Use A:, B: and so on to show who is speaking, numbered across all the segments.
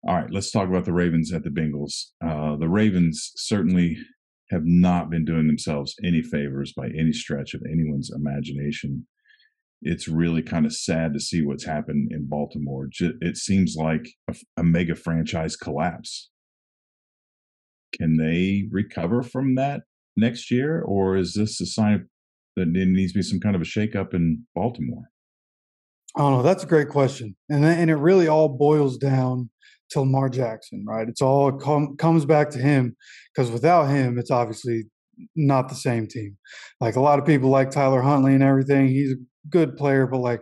A: All right, let's talk about the Ravens at the Bengals. The Ravens certainly have not been doing themselves any favors by any stretch of anyone's imagination. It's really kind of sad to see what's happened in Baltimore. It seems like a mega franchise collapse. Can they recover from that next year, or is this a sign that there needs to be some kind of a shakeup in Baltimore?
B: I don't know. That's a great question, and it really all boils down to Lamar Jackson, right? It's all comes back to him because without him, it's obviously not the same team. Like a lot of people like Tyler Huntley and everything. He's a good player, but like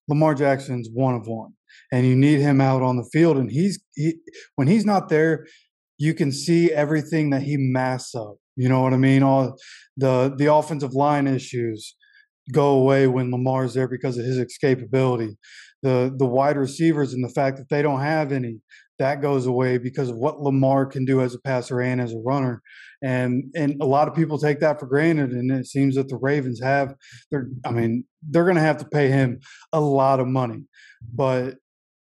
B: Lamar Jackson's one of one, and you need him out on the field. And when he's not there, you can see everything that he masks up. You know what I mean? All the offensive line issues go away when Lamar's there because of his escapability. The wide receivers and the fact that they don't have any, that goes away because of what Lamar can do as a passer and as a runner. And a lot of people take that for granted. And it seems that the Ravens have they're gonna have to pay him a lot of money. But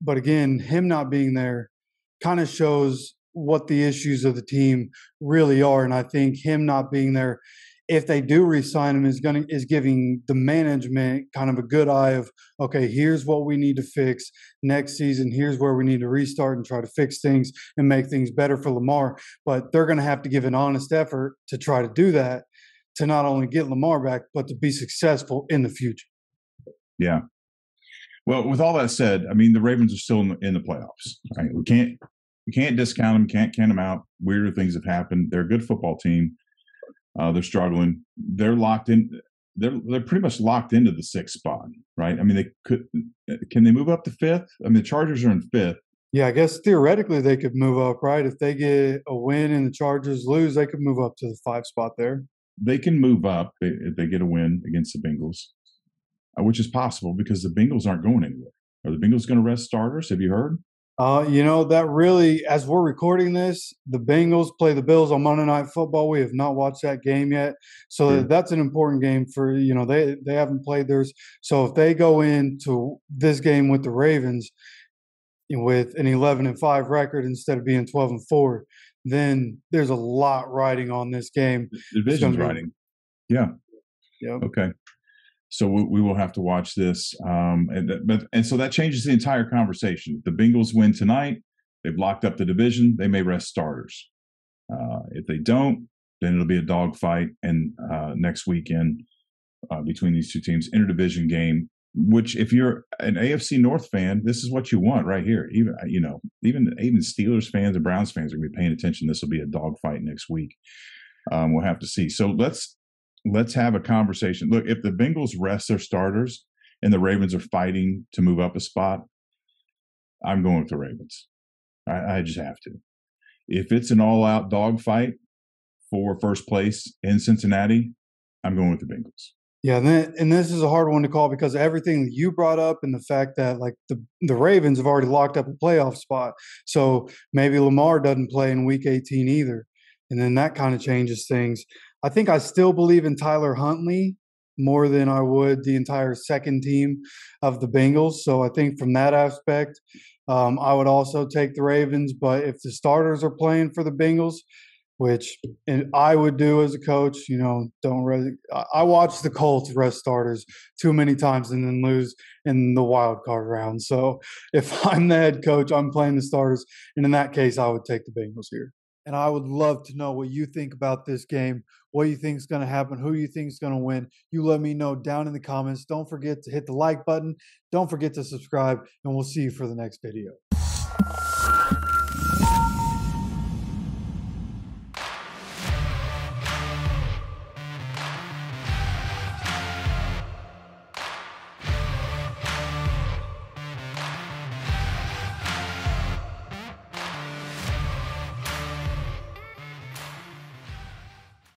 B: again, him not being there kind of shows what the issues of the team really are. And I think him not being there, if they do re-sign him, is giving the management kind of a good eye of, okay, here's what we need to fix next season. Here's where we need to restart and try to fix things and make things better for Lamar. But they're going to have to give an honest effort to try to do that, to not only get Lamar back, but to be successful in the future.
A: Yeah. Well, with all that said, I mean, the Ravens are still in the playoffs, right? We can't discount them, can't count them out. Weirder things have happened. They're a good football team. They're struggling. They're locked in. They're pretty much locked into the sixth spot, right? I mean, they could. Can they move up to fifth? I mean, the Chargers are in fifth.
B: Yeah, I guess theoretically they could move up, right? If they get a win and the Chargers lose, they could move up to the 5 spot there.
A: They can move up if they get a win against the Bengals, which is possible because the Bengals aren't going anywhere. Are the Bengals going to rest starters? Have you heard?
B: That really, as we're recording this, the Bengals play the Bills on Monday Night Football. We have not watched that game yet, so
A: Yeah.
B: that's an important game for they haven't played theirs. So if they go into this game with the Ravens with an 11-5 record instead of being 12-4, then there's a lot riding on this game.
A: The division's riding. Yeah.
B: Yeah.
A: Okay. So we will have to watch this, and so that changes the entire conversation. If the Bengals win tonight, they've locked up the division. They may rest starters. If they don't, then it'll be a dogfight. And next weekend between these two teams, interdivision game. Which, if you're an AFC North fan, this is what you want right here. Even Steelers fans and Browns fans are going to be paying attention. This will be a dogfight next week. We'll have to see. So let's have a conversation. Look, if the Bengals rest their starters and the Ravens are fighting to move up a spot, I'm going with the Ravens. I just have to. If it's an all-out dogfight for first place in Cincinnati, I'm going with the Bengals.
B: Yeah, and this is a hard one to call because everything that you brought up and the fact that like the Ravens have already locked up a playoff spot. So maybe Lamar doesn't play in week 18 either. And then that kind of changes things. I think I still believe in Tyler Huntley more than I would the entire second team of the Bengals. So I think from that aspect, I would also take the Ravens. But if the starters are playing for the Bengals, which I would do as a coach, don't really. I watched the Colts rest starters too many times and then lose in the wild card round. So if I'm the head coach, I'm playing the starters, and in that case, I would take the Bengals here. And I would love to know what you think about this game, what you think is going to happen, who you think is going to win. You let me know down in the comments. Don't forget to hit the like button. Don't forget to subscribe, and we'll see you for the next video.